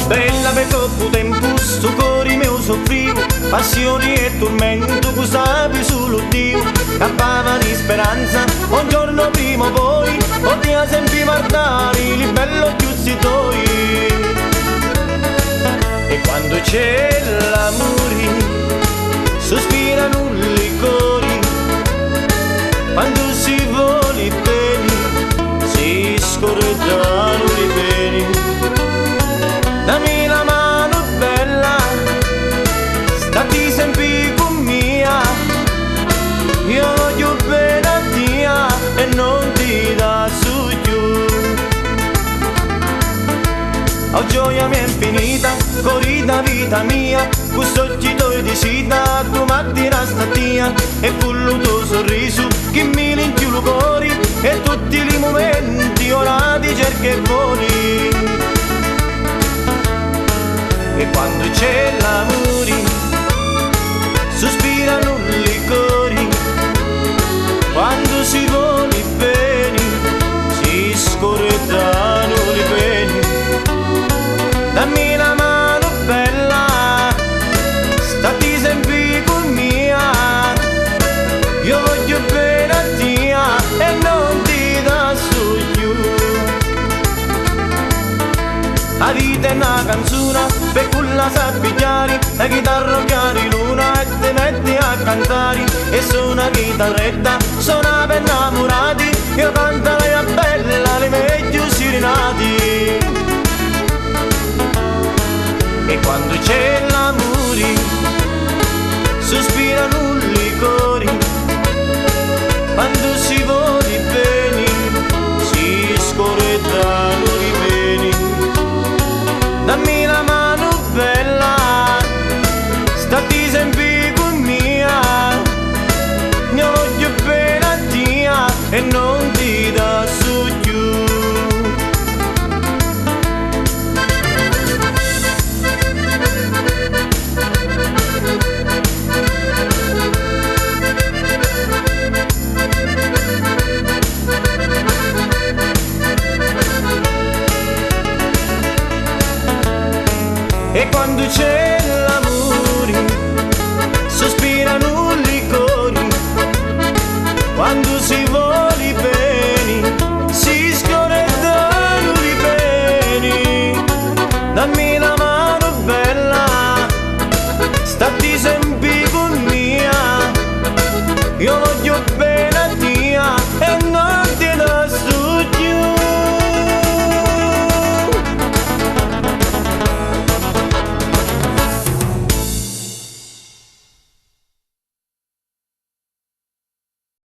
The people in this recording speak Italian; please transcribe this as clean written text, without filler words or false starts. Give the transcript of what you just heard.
Bella per troppo tempo sto cuore mio soffrivo, passioni e tormento che sapi solo Dio. Campava di speranza, un giorno prima o poi, poteva sempre guardare il bello chiusi tuoi. E quando c'è l'amore, sospirano i cori, quando si vuole bene, si scordano le pene. Dammi la mano bella, stati sempre con mia, io voglio bene a te e non ti da su giù. Ho gioia mia infinita, corrida vita mia, questo occhi tuoi di sita, tu mattina statia, e fullo tuo sorriso, che mi linti lo cuore, e tutti i momenti ora ti cerchi e voli. E quando c'è l'amore, sospirano i cori, quando si vuole bene, si scordano le pene. Dammi la mano bella, stati sempre con mia, io voglio bene a te e non ti da su giù. La vita è una canzone, per quella sappi chiari, la chitarra chiari luna e ti metti a cantare. E suona chitarretta, suona per innamorati, io canto la bella, le meglio sirenati. E quando c'è l'amore, sospirano i cori, quando si vuole bene, si scordano le pene. Dammi la mano bella, stati sempre con mia, ne voglio bene a te e non ti da su giù. E quando c'è l'amore, sospirano i cori, quando si vuole